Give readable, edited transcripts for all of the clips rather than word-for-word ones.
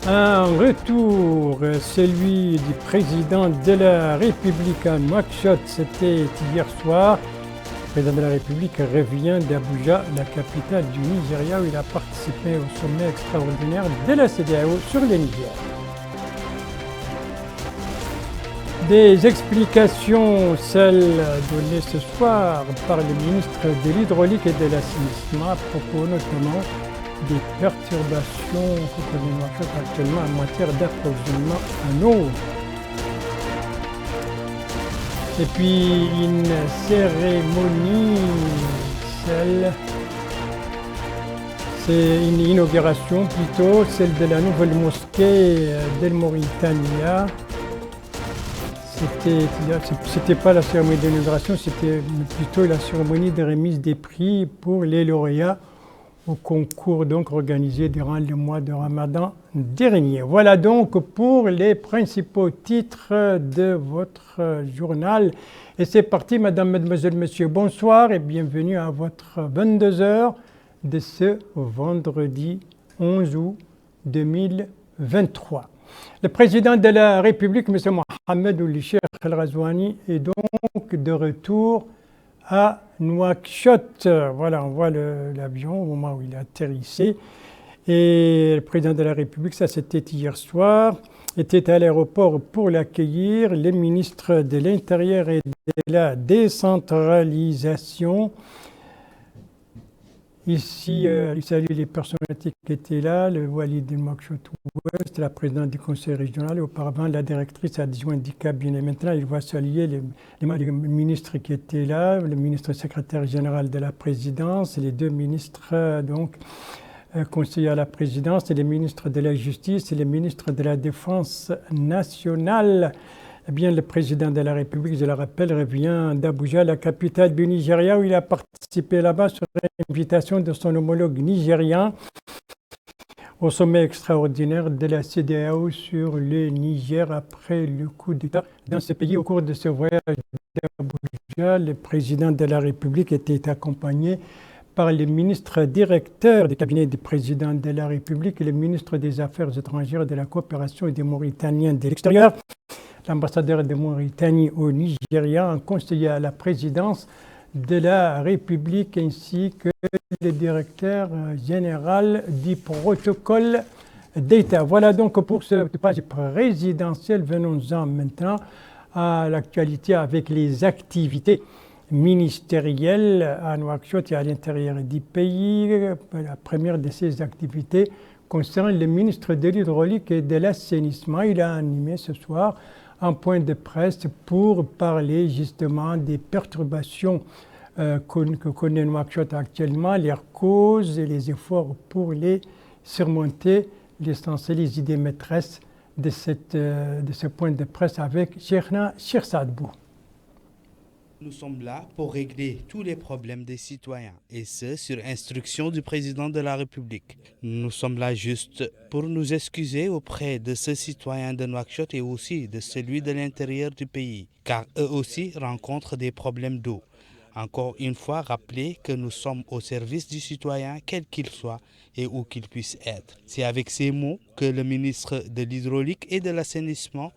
Un retour, celui du président de la République à Nouakchott, c'était hier soir. Le président de la République revient d'Abuja, la capitale du Nigeria, où il a participé au sommet extraordinaire de la CEDEAO sur le Niger. Des explications, celles données ce soir par le ministre de l'Hydraulique et de l'Assainissement à propos notamment des perturbations que connaît Nouakchott actuellement en matière d'approvisionnement en eau. Et puis une cérémonie, c'est une inauguration plutôt, celle de la nouvelle mosquée d'El Mauritania. C'était pas la cérémonie d'inauguration, c'était plutôt la cérémonie de remise des prix pour les lauréats au concours donc organisé durant le mois de Ramadan dernier. Voilà donc pour les principaux titres de votre journal. Et c'est parti, mesdames, mesdemoiselles, messieurs, bonsoir et bienvenue à votre 22h de ce vendredi 11 août 2023. Le président de la République, M. Mohamed Ould Cheikh El Ghazouani, est donc de retour à Nouakchott. Voilà, on voit l'avion au moment où il a atterrissé. Et le président de la République, ça c'était hier soir, était à l'aéroport pour l'accueillir. Les ministres de l'Intérieur et de la décentralisation. Ici, il salue les personnalités qui étaient là, le Walid de Nouakchott-Ouest, la présidente du conseil régional, et auparavant la directrice adjointe du cabinet. Maintenant, il va saluer les ministres qui étaient là, le ministre secrétaire général de la présidence, et les deux ministres, conseillers à la présidence, et les ministres de la justice et les ministres de la défense nationale. Eh bien, le président de la République, je le rappelle, revient d'Abuja, la capitale du Nigeria, où il a participé là-bas sur l'invitation de son homologue nigérien au sommet extraordinaire de la CEDEAO sur le Niger après le coup d'État dans ce pays. Au cours de ce voyage d'Abuja, le président de la République était accompagné par le ministre directeur du cabinet du président de la République et le ministre des Affaires étrangères, de la coopération et des Mauritaniens de l'extérieur, l'ambassadeur de Mauritanie au Nigeria, un conseiller à la présidence de la République, ainsi que le directeur général du protocole d'État. Voilà donc pour ce page présidentiel. Venons-en maintenant à l'actualité avec les activités ministérielles à Nouakchott et à l'intérieur du pays. La première de ces activités concerne le ministre de l'Hydraulique et de l'Assainissement. Il a animé ce soir un point de presse pour parler justement des perturbations que connaît Nouakchott actuellement, leurs causes et les efforts pour les surmonter. L'essentiel, les idées maîtresses de ce point de presse avec Cheikhna Chirsadbou. Nous sommes là pour régler tous les problèmes des citoyens, et ce, sur instruction du président de la République. Nous sommes là juste pour nous excuser auprès de ces citoyens de Nouakchott et aussi de celui de l'intérieur du pays, car eux aussi rencontrent des problèmes d'eau. Encore une fois, rappeler que nous sommes au service du citoyen, quel qu'il soit et où qu'il puisse être. C'est avec ces mots que le ministre de l'Hydraulique et de l'Assainissement,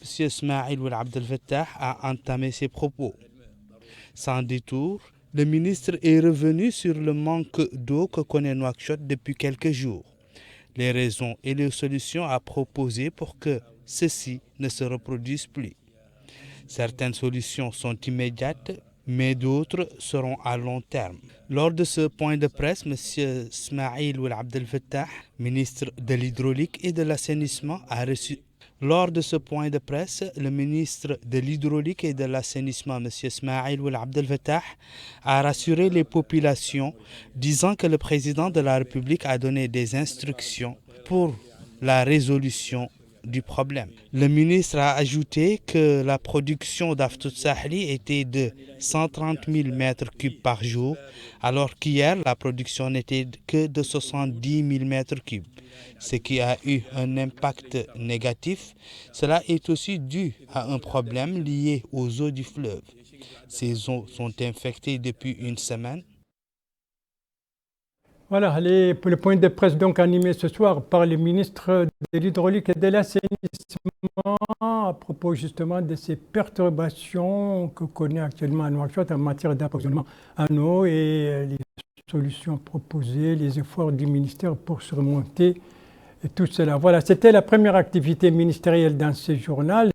M. Ismaïl Ould Abdel Fattah, a entamé ses propos. Sans détour, le ministre est revenu sur le manque d'eau que connaît Nouakchott depuis quelques jours, les raisons et les solutions à proposer pour que ceci ne se reproduise plus. Certaines solutions sont immédiates, mais d'autres seront à long terme. Lors de ce point de presse, M. Ismaïl Ould Abdel Fattah, ministre de l'Hydraulique et de l'Assainissement, a reçu. Lors de ce point de presse, le ministre de l'Hydraulique et de l'Assainissement, M. Ismaïl Ould Abdel Fattah, a rassuré les populations, disant que le président de la République a donné des instructions pour la résolution du problème. Le ministre a ajouté que la production d'Aftout Sahli était de 130 000 mètres cubes par jour, alors qu'hier, la production n'était que de 70 000 mètres cubes, ce qui a eu un impact négatif. Cela est aussi dû à un problème lié aux eaux du fleuve. Ces eaux sont infectées depuis une semaine. Voilà, pour le point de presse donc animé ce soir par le ministre de l'Hydraulique et de l'Assainissement à propos justement de ces perturbations que connaît actuellement Nouakchott en matière d'approvisionnement en eau et les solutions proposées, les efforts du ministère pour surmonter tout cela. Voilà, c'était la première activité ministérielle dans ce journal.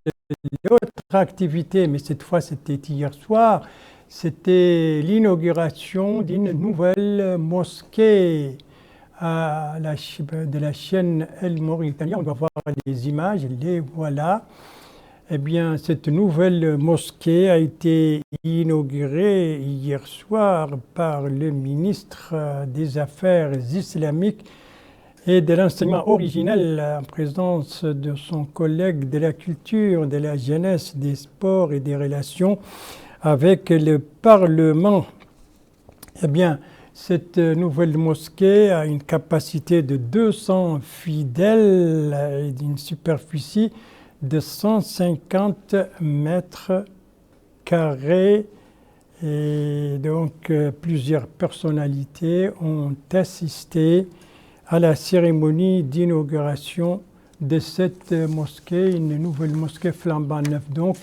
L'autre activité, mais cette fois c'était hier soir, c'était l'inauguration d'une nouvelle mosquée de la chaîne El Mauritania. On va voir les images, les voilà. Eh bien, cette nouvelle mosquée a été inaugurée hier soir par le ministre des Affaires islamiques et de l'enseignement originel en présence de son collègue de la culture, de la jeunesse, des sports et des relations avec le Parlement. Eh bien, cette nouvelle mosquée a une capacité de 200 fidèles et d'une superficie de 150 mètres carrés. Et donc, plusieurs personnalités ont assisté à la cérémonie d'inauguration de cette mosquée, une nouvelle mosquée flambant neuve donc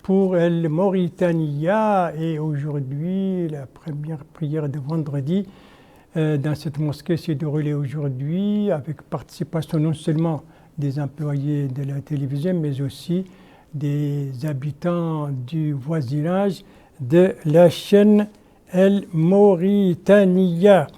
pour El Mauritania. Et aujourd'hui, la première prière de vendredi dans cette mosquée s'est déroulée aujourd'hui avec participation non seulement des employés de la télévision, mais aussi des habitants du voisinage de la chaîne El Mauritania.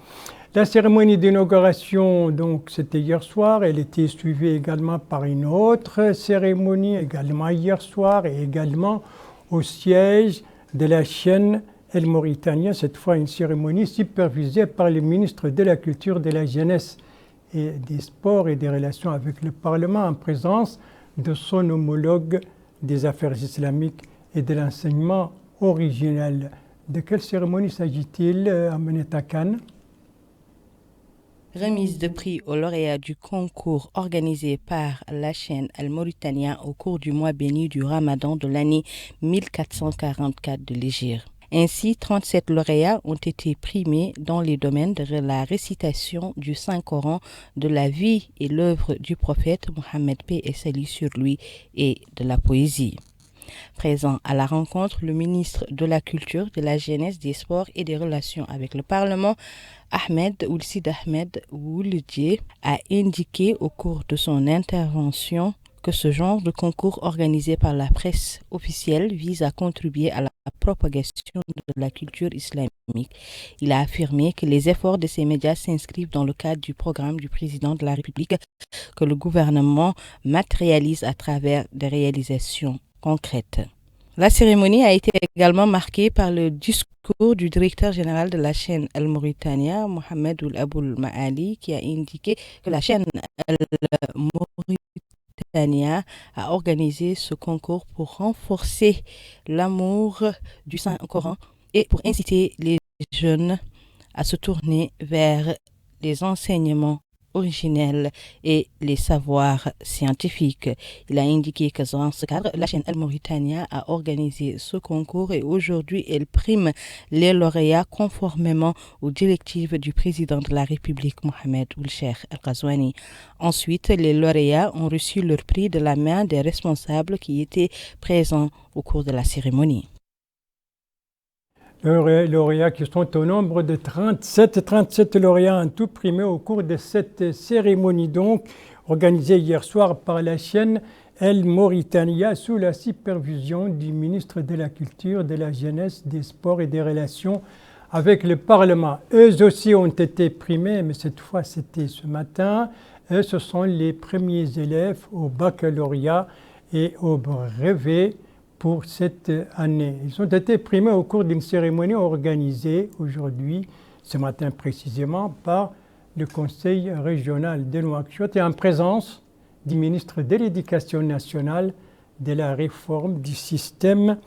La cérémonie d'inauguration, donc, c'était hier soir. Elle était suivie également par une autre cérémonie, également hier soir, et également au siège de la chaîne El Mauritania. Cette fois, une cérémonie supervisée par le ministre de la Culture, de la Jeunesse et des Sports et des Relations avec le Parlement, en présence de son homologue des Affaires islamiques et de l'enseignement originel. De quelle cérémonie s'agit-il, Aminata Khan? Remise de prix aux lauréats du concours organisé par la chaîne El Mauritania au cours du mois béni du Ramadan de l'année 1444 de l'Hégire. Ainsi, 37 lauréats ont été primés dans les domaines de la récitation du Saint-Coran, de la vie et l'œuvre du prophète Mohammed paix et salut sur lui et de la poésie. Présent à la rencontre, le ministre de la Culture, de la Jeunesse, des Sports et des Relations avec le Parlement, Ahmed Ould Ahmed Ould, a indiqué au cours de son intervention que ce genre de concours organisé par la presse officielle vise à contribuer à la propagation de la culture islamique. Il a affirmé que les efforts de ces médias s'inscrivent dans le cadre du programme du président de la République que le gouvernement matérialise à travers des réalisations concrètes. La cérémonie a été également marquée par le discours du directeur général de la chaîne El Mauritania, Mohamed Ould Aboul Maali, qui a indiqué que la chaîne El Mauritania a organisé ce concours pour renforcer l'amour du Saint-Coran et pour inciter les jeunes à se tourner vers les enseignements originels et les savoirs scientifiques. Il a indiqué que dans ce cadre, la chaîne El Mauritania a organisé ce concours et aujourd'hui, elle prime les lauréats conformément aux directives du président de la République, Mohamed Ould El Ghazouani. Ensuite, les lauréats ont reçu leur prix de la main des responsables qui étaient présents au cours de la cérémonie. Lauréats qui sont au nombre de 37 lauréats en tout primés au cours de cette cérémonie donc organisée hier soir par la chaîne El Mauritania sous la supervision du ministre de la Culture, de la Jeunesse, des Sports et des Relations avec le Parlement. Eux aussi ont été primés, mais cette fois c'était ce matin. Eux, ce sont les premiers élèves au baccalauréat et au brevet pour cette année. Ils ont été primés au cours d'une cérémonie organisée aujourd'hui, ce matin précisément, par le Conseil régional de Nouakchott et en présence du ministre de l'Éducation nationale, de la réforme du système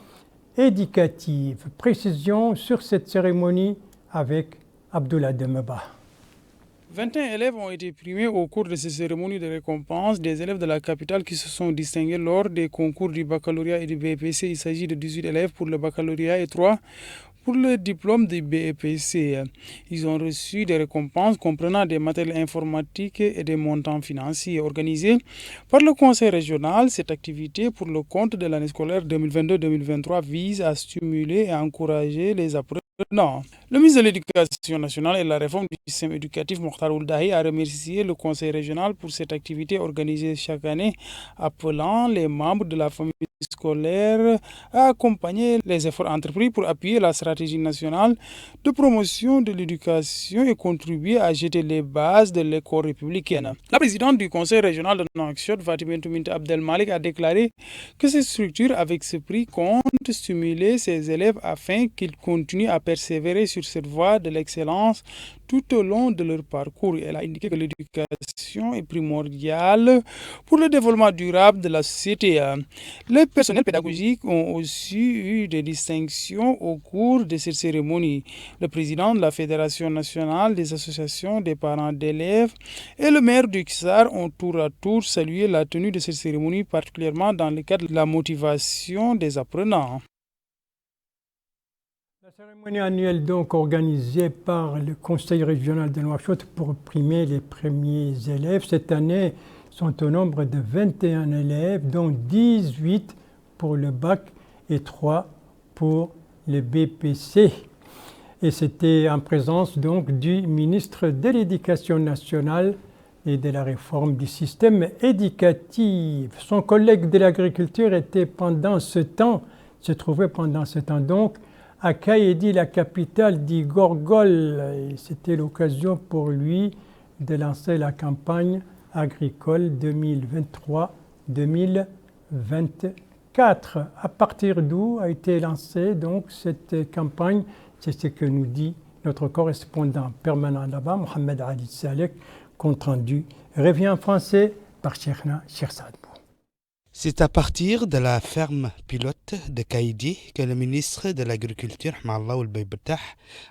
éducatif. Précision sur cette cérémonie avec Abdoulaye Demeba. 21 élèves ont été primés au cours de ces cérémonies de récompense des élèves de la capitale qui se sont distingués lors des concours du baccalauréat et du BPC. Il s'agit de 18 élèves pour le baccalauréat et 3 Pour le diplôme du BEPC, ils ont reçu des récompenses comprenant des matériels informatiques et des montants financiers organisés par le Conseil régional. Cette activité pour le compte de l'année scolaire 2022-2023 vise à stimuler et à encourager les apprenants. Le ministre de l'Éducation nationale et de la réforme du système éducatif, Mokhtar Ould-Dahi, a remercié le Conseil régional pour cette activité organisée chaque année, appelant les membres de la famille scolaire à accompagner les efforts entrepris pour appuyer la stratégie nationale de promotion de l'éducation et contribuer à jeter les bases de l'école républicaine. La présidente du Conseil régional de Nouakchott, Fatimatou Binta Abdelmalik, a déclaré que cette structure avec ce prix compte stimuler ses élèves afin qu'ils continuent à persévérer sur cette voie de l'excellence tout au long de leur parcours. Elle a indiqué que l'éducation est primordiale pour le développement durable de la société. Les personnels pédagogiques ont aussi eu des distinctions au cours de cette cérémonie. Le président de la Fédération nationale des associations des parents d'élèves et le maire du Kissar ont tour à tour salué la tenue de cette cérémonie, particulièrement dans le cadre de la motivation des apprenants. La cérémonie annuelle donc organisée par le Conseil régional de Nouakchott pour primer les premiers élèves. Cette année, sont au nombre de 21 élèves, dont 18 pour le bac et 3 pour le BPC. Et c'était en présence donc du ministre de l'Éducation nationale et de la réforme du système éducatif. Son collègue de l'agriculture se trouvait pendant ce temps donc à Kaïdi, la capitale du Gorgol. Et c'était l'occasion pour lui de lancer la campagne agricole 2023-2024. À partir d'où a été lancée donc cette campagne? C'est ce que nous dit notre correspondant permanent là-bas, Mohamed Ali Salek, compte rendu revient en français par Cheikhna Chersad. C'est à partir de la ferme pilote de Kaïdi que le ministre de l'Agriculture, Hmallah Ould-Dahi,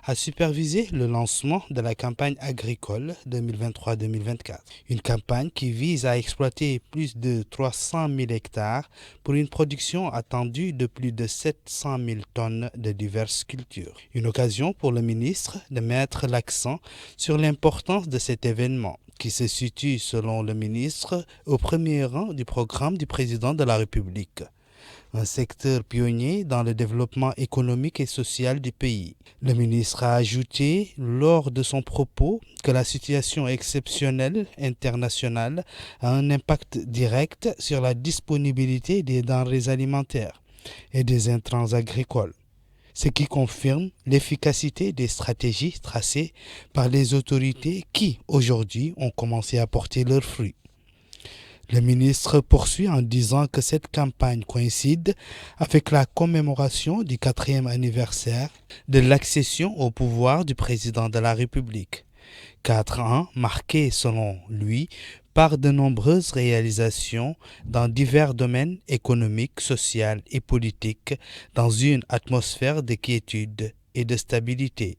a supervisé le lancement de la campagne agricole 2023-2024. Une campagne qui vise à exploiter plus de 300 000 hectares pour une production attendue de plus de 700 000 tonnes de diverses cultures. Une occasion pour le ministre de mettre l'accent sur l'importance de cet événement, qui se situe, selon le ministre, au premier rang du programme du président de la République. Un secteur pionnier dans le développement économique et social du pays. Le ministre a ajouté, lors de son propos, que la situation exceptionnelle internationale a un impact direct sur la disponibilité des denrées alimentaires et des intrants agricoles, ce qui confirme l'efficacité des stratégies tracées par les autorités qui, aujourd'hui, ont commencé à porter leurs fruits. Le ministre poursuit en disant que cette campagne coïncide avec la commémoration du 4e anniversaire de l'accession au pouvoir du président de la République. 4 ans marqués, selon lui, par de nombreuses réalisations dans divers domaines économiques, sociaux et politiques, dans une atmosphère de quiétude et de stabilité.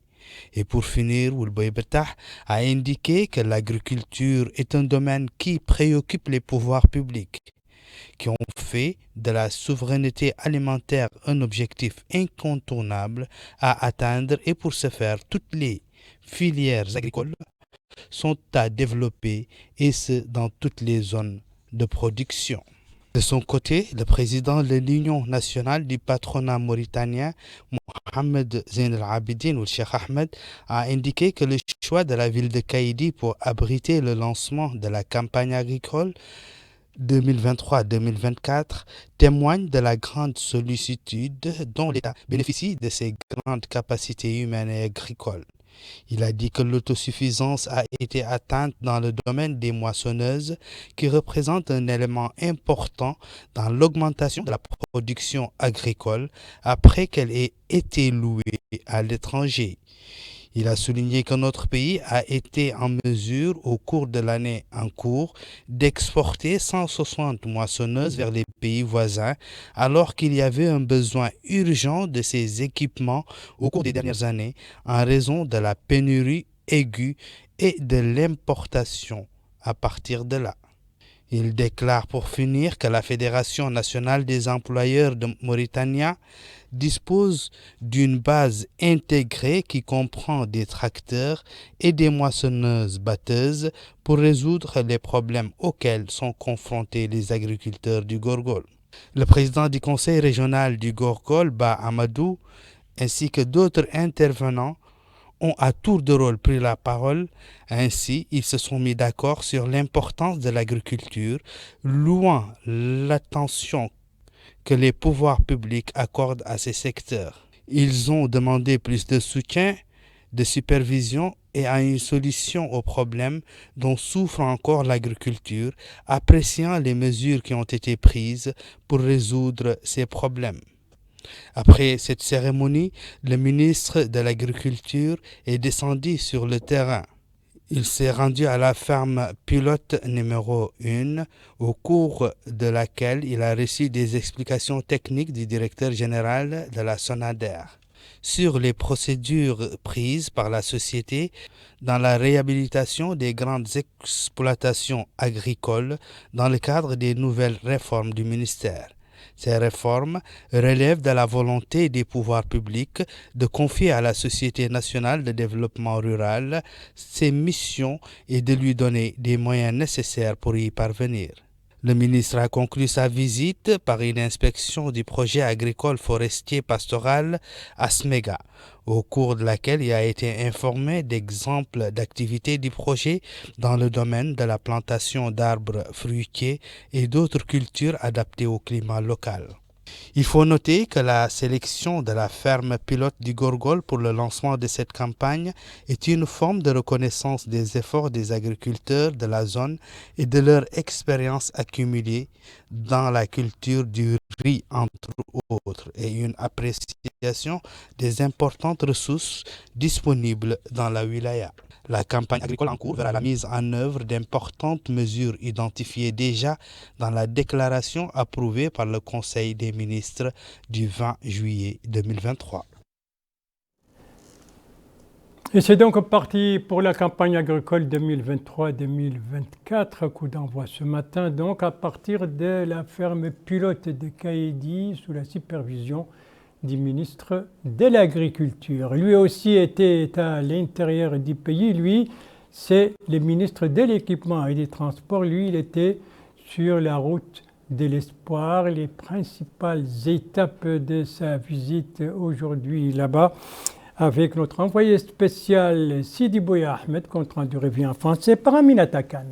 Et pour finir, Ould-Dahi a indiqué que l'agriculture est un domaine qui préoccupe les pouvoirs publics, qui ont fait de la souveraineté alimentaire un objectif incontournable à atteindre, et pour ce faire, toutes les filières agricoles sont à développer, et ce dans toutes les zones de production. De son côté, le président de l'Union nationale du patronat mauritanien, Mohamed Zain al-Abidine ou Cheikh Ahmed, a indiqué que le choix de la ville de Kaïdi pour abriter le lancement de la campagne agricole 2023-2024 témoigne de la grande sollicitude dont l'État bénéficie de ses grandes capacités humaines et agricoles. Il a dit que l'autosuffisance a été atteinte dans le domaine des moissonneuses, qui représente un élément important dans l'augmentation de la production agricole après qu'elle ait été louée à l'étranger. Il a souligné que notre pays a été en mesure, au cours de l'année en cours, d'exporter 160 moissonneuses vers les pays voisins, alors qu'il y avait un besoin urgent de ces équipements au cours des dernières années, en raison de la pénurie aiguë et de l'importation à partir de là. Il déclare pour finir que la Fédération nationale des employeurs de Mauritanie dispose d'une base intégrée qui comprend des tracteurs et des moissonneuses-batteuses pour résoudre les problèmes auxquels sont confrontés les agriculteurs du Gorgol. Le président du conseil régional du Gorgol, Ba Amadou, ainsi que d'autres intervenants ont à tour de rôle pris la parole. Ainsi, ils se sont mis d'accord sur l'importance de l'agriculture, louant l'attention que les pouvoirs publics accordent à ces secteurs. Ils ont demandé plus de soutien, de supervision et à une solution aux problèmes dont souffre encore l'agriculture, appréciant les mesures qui ont été prises pour résoudre ces problèmes. Après cette cérémonie, le ministre de l'Agriculture est descendu sur le terrain. Il s'est rendu à la ferme pilote numéro 1, au cours de laquelle il a reçu des explications techniques du directeur général de la SONADER sur les procédures prises par la société dans la réhabilitation des grandes exploitations agricoles dans le cadre des nouvelles réformes du ministère. Ces réformes relèvent de la volonté des pouvoirs publics de confier à la Société nationale de développement rural ses missions et de lui donner des moyens nécessaires pour y parvenir. Le ministre a conclu sa visite par une inspection du projet agricole forestier pastoral à Smega, au cours de laquelle il a été informé d'exemples d'activités du projet dans le domaine de la plantation d'arbres fruitiers et d'autres cultures adaptées au climat local. Il faut noter que la sélection de la ferme pilote du Gorgol pour le lancement de cette campagne est une forme de reconnaissance des efforts des agriculteurs de la zone et de leur expérience accumulée dans la culture du riz entre autres et une appréciation des importantes ressources disponibles dans la wilaya. La campagne agricole en cours verra la mise en œuvre d'importantes mesures identifiées déjà dans la déclaration approuvée par le Conseil des ministres du 20 juillet 2023. Et c'est donc parti pour la campagne agricole 2023-2024, coup d'envoi ce matin, donc à partir de la ferme pilote de Kaïdi sous la supervision du ministre de l'Agriculture. Lui aussi était à l'intérieur du pays. Lui, c'est le ministre de l'Équipement et des Transports. Lui, il était sur la route de l'espoir. Les principales étapes de sa visite aujourd'hui là-bas avec notre envoyé spécial Sidi Bouya Ahmed, compte rendu revient en français par Aminata Khan.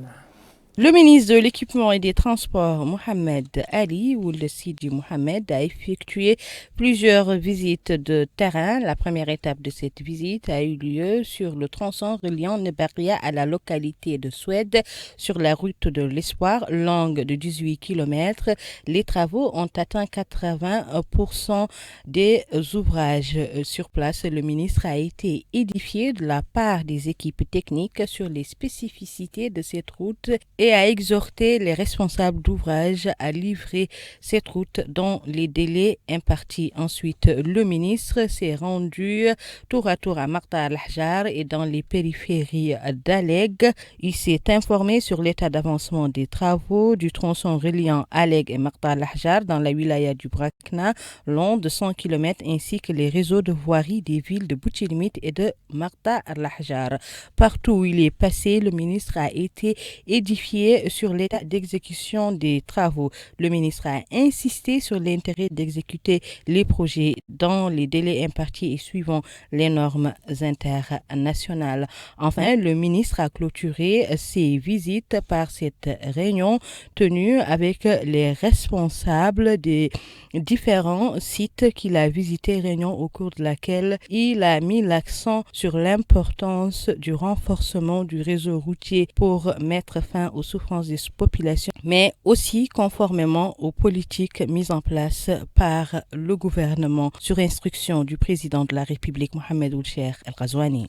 Le ministre de l'Équipement et des Transports, Mohamed Ali, ou le Sidi Mohamed, a effectué plusieurs visites de terrain. La première étape de cette visite a eu lieu sur le tronçon reliant Nebaria à la localité de Suède, sur la route de l'Espoir, longue de 18 km. Les travaux ont atteint 80% des ouvrages. Sur place, le ministre a été édifié de la part des équipes techniques sur les spécificités de cette route et a exhorté les responsables d'ouvrage à livrer cette route dans les délais impartis. Ensuite, le ministre s'est rendu tour à tour à Marta al-Hjar et dans les périphéries d'Aleg. Il s'est informé sur l'état d'avancement des travaux du tronçon reliant Aleg et Marta al-Hjar dans la wilaya du Brakna, long de 100 km, ainsi que les réseaux de voirie des villes de Bouchilimit et de Marta al-Hjar. Partout où il est passé, le ministre a été édifié sur l'état d'exécution des travaux. Le ministre a insisté sur l'intérêt d'exécuter les projets dans les délais impartis et suivant les normes internationales. Enfin, le ministre a clôturé ses visites par cette réunion tenue avec les responsables des différents sites qu'il a visités, réunion au cours de laquelle il a mis l'accent sur l'importance du renforcement du réseau routier pour mettre fin aux souffrances des populations, mais aussi conformément aux politiques mises en place par le gouvernement sur instruction du président de la République, Mohamed Ould-Cheikh El-Ghazouani.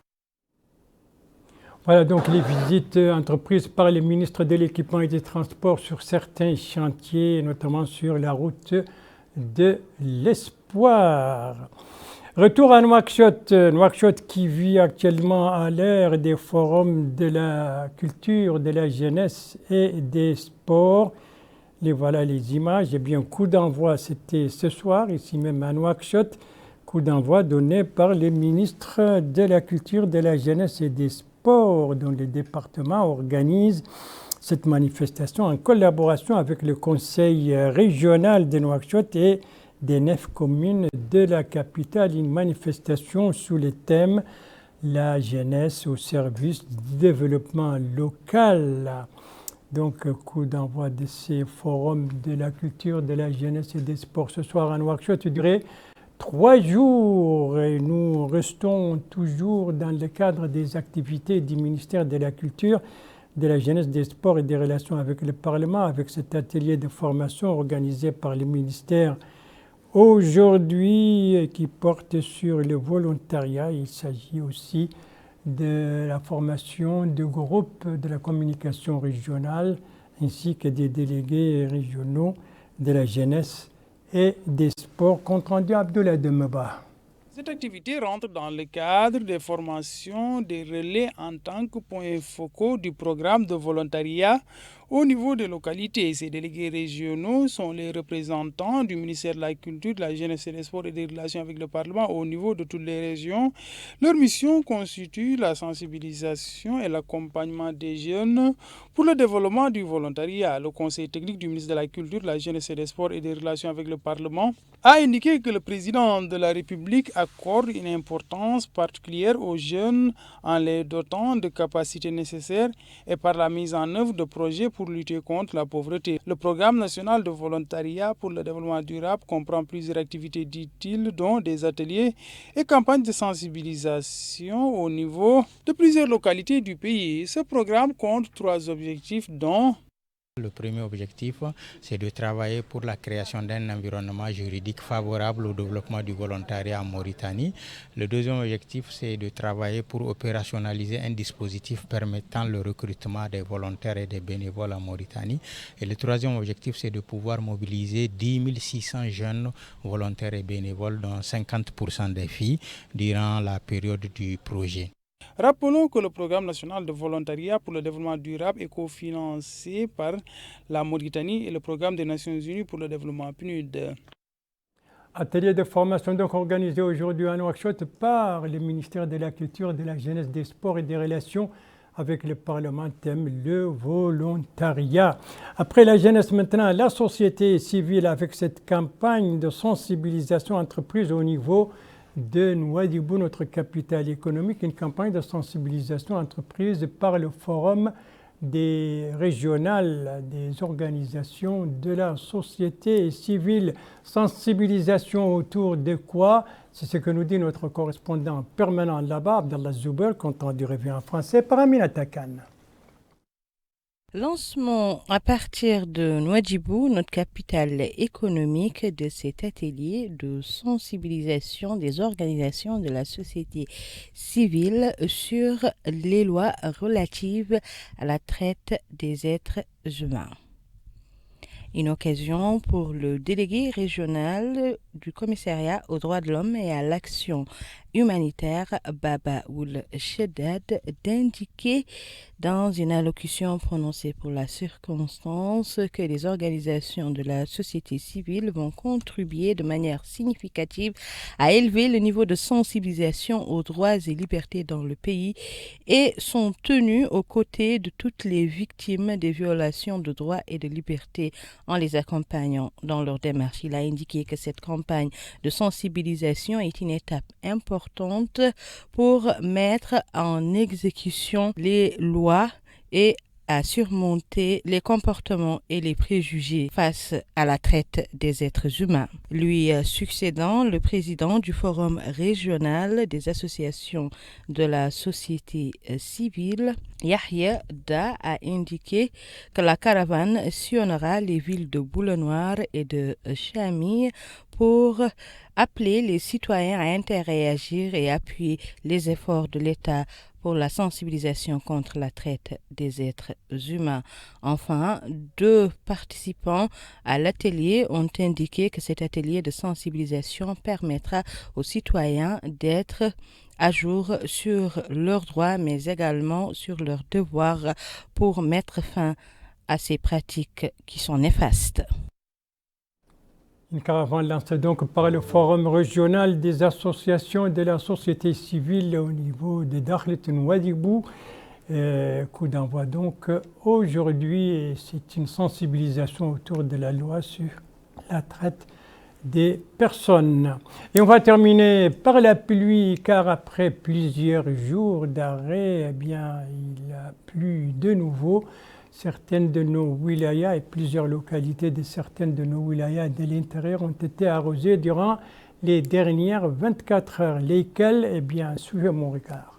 Voilà donc les visites entreprises par les ministres de l'Équipement et des Transports sur certains chantiers, notamment sur la route de l'Espoir. Retour à Nouakchott. Nouakchott qui vit actuellement à l'ère des forums de la culture, de la jeunesse et des sports. Voilà les images. Eh bien, coup d'envoi, c'était ce soir, ici même à Nouakchott. Coup d'envoi donné par le ministre de la Culture, de la Jeunesse et des Sports, dont le département organise cette manifestation en collaboration avec le Conseil régional de Nouakchott et des 9 communes de la capitale. Une manifestation sous le thème « La jeunesse au service du développement local ». Donc, coup d'envoi de ces forums de la culture, de la jeunesse et des sports ce soir à Nouakchott duré 3 jours. Et nous restons toujours dans le cadre des activités du ministère de la Culture, de la jeunesse, des sports et des relations avec le Parlement, avec cet atelier de formation organisé par le ministère aujourd'hui qui porte sur le volontariat. Il s'agit aussi de la formation de groupes de la communication régionale ainsi que des délégués régionaux de la jeunesse et des sports. Compte rendu Abdoulaye Demeba. Cette activité rentre dans le cadre des formations des relais en tant que points focaux du programme de volontariat au niveau des localités. Ces délégués régionaux sont les représentants du ministère de la Culture, de la Jeunesse et des Sports et des relations avec le Parlement au niveau de toutes les régions. Leur mission constitue la sensibilisation et l'accompagnement des jeunes pour le développement du volontariat. Le Conseil technique du ministère de la Culture, de la Jeunesse et des Sports et des relations avec le Parlement a indiqué que le président de la République accorde une importance particulière aux jeunes en les dotant de capacités nécessaires et par la mise en œuvre de projets pour lutter contre la pauvreté. Le programme national de volontariat pour le développement durable comprend plusieurs activités utiles, dont des ateliers et campagnes de sensibilisation au niveau de plusieurs localités du pays. Ce programme compte 3 objectifs, dont le premier objectif, c'est de travailler pour la création d'un environnement juridique favorable au développement du volontariat en Mauritanie. Le deuxième objectif, c'est de travailler pour opérationnaliser un dispositif permettant le recrutement des volontaires et des bénévoles en Mauritanie. Et le troisième objectif, c'est de pouvoir mobiliser 10 600 jeunes volontaires et bénévoles, dont 50% des filles, durant la période du projet. Rappelons que le programme national de volontariat pour le développement durable est cofinancé par la Mauritanie et le programme des Nations Unies pour le développement PNUD. Atelier de formation donc organisé aujourd'hui à Nouakchott par le ministère de la Culture, de la Jeunesse, des Sports et des Relations avec le Parlement, thème le volontariat. Après la jeunesse maintenant, la société civile avec cette campagne de sensibilisation entreprise au niveau de Nouadhibou, notre capitale économique, une campagne de sensibilisation entreprise par le Forum des régionales, des organisations de la société civile. Sensibilisation autour de quoi? C'est ce que nous dit notre correspondant permanent là-bas, Abdallah Zouber, content du revient en français, par Aminata Khan. Lancement à partir de Nouadhibou, notre capitale économique, de cet atelier de sensibilisation des organisations de la société civile sur les lois relatives à la traite des êtres humains. Une occasion pour le délégué régional du commissariat aux droits de l'homme et à l'action humanitaire, Baba Oul Sheddad, d'indiquer dans une allocution prononcée pour la circonstance que les organisations de la société civile vont contribuer de manière significative à élever le niveau de sensibilisation aux droits et libertés dans le pays et sont tenues aux côtés de toutes les victimes des violations de droits et de libertés en les accompagnant dans leur démarche. Il a indiqué que cette campagne de sensibilisation est une étape importante pour mettre en exécution les lois et à surmonter les comportements et les préjugés face à la traite des êtres humains. Lui succédant, le président du Forum régional des associations de la société civile, Yahya Da, a indiqué que la caravane sillonnera les villes de Boule-Noire et de Chami pour appeler les citoyens à interagir et appuyer les efforts de l'État pour la sensibilisation contre la traite des êtres humains. Enfin, 2 participants à l'atelier ont indiqué que cet atelier de sensibilisation permettra aux citoyens d'être à jour sur leurs droits, mais également sur leurs devoirs pour mettre fin à ces pratiques qui sont néfastes. Une caravane lancée donc par le Forum régional des associations de la société civile au niveau de Dakhlet Nouadhibou. Coup d'envoi donc aujourd'hui, c'est une sensibilisation autour de la loi sur la traite des personnes. Et on va terminer par la pluie, car après plusieurs jours d'arrêt, eh bien, il a plu de nouveau. Certaines de nos wilayas et plusieurs localités de certaines de nos wilayas de l'intérieur ont été arrosées durant les dernières 24 heures, lesquelles, eh bien, suivez mon regard.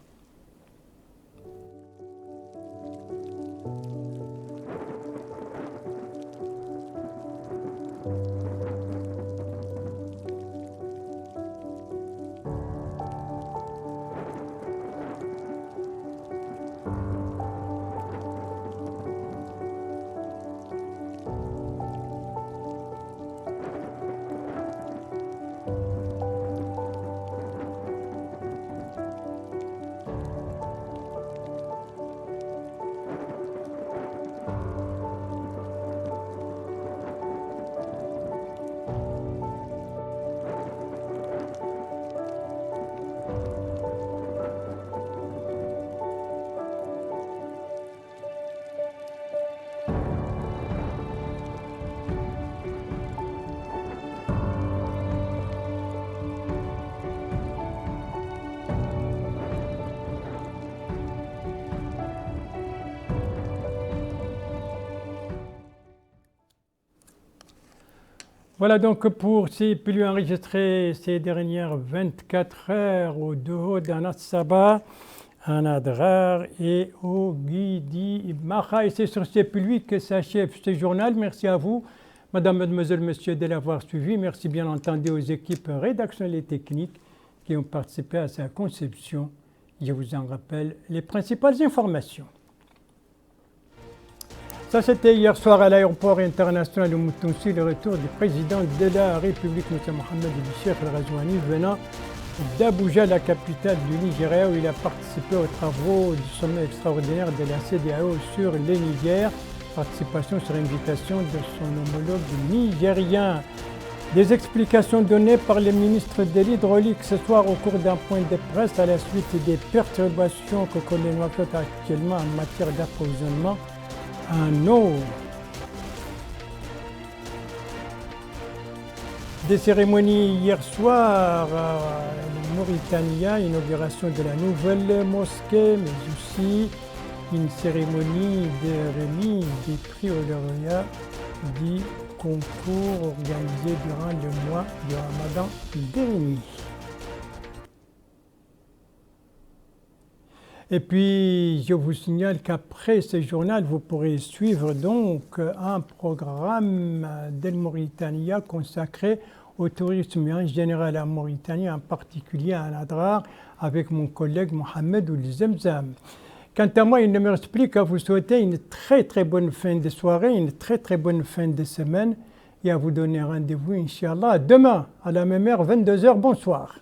Voilà donc pour ces pluies enregistrées ces dernières 24 heures au Doho d'Anat Saba, à Nadrar et au Guidi Maha. Et c'est sur ces pluies que s'achève ce journal. Merci à vous, Madame, Mademoiselle, Monsieur, de l'avoir suivi. Merci bien entendu aux équipes rédactionnelles et techniques qui ont participé à sa conception. Je vous en rappelle les principales informations. Ça, c'était hier soir à l'aéroport international de Moutounsi, le retour du président de la République, M. Mohamed Cheikh El-Ghazouani, venant d'Abuja, la capitale du Nigeria, où il a participé aux travaux du sommet extraordinaire de la CEDEAO sur le Niger. Participation sur invitation de son homologue nigérien. Des explications données par le ministre de l'Hydraulique ce soir au cours d'un point de presse à la suite des perturbations que connaît Nouakchott actuellement en matière d'approvisionnement en eau. Des cérémonies hier soir à Mauritania, inauguration de la nouvelle mosquée, mais aussi une cérémonie de remise des prix aux lauréats du concours organisé durant le mois de Ramadan dernier. Et puis, je vous signale qu'après ce journal, vous pourrez suivre donc un programme d'El Mauritania consacré au tourisme en général en Mauritanie, en particulier à Nadrar, avec mon collègue Mohamed Ould Zemzam. Quant à moi, il ne me reste plus qu'à vous souhaiter une très bonne fin de soirée, une très bonne fin de semaine et à vous donner rendez-vous, Inch'Allah, demain à la même heure, 22h. Bonsoir.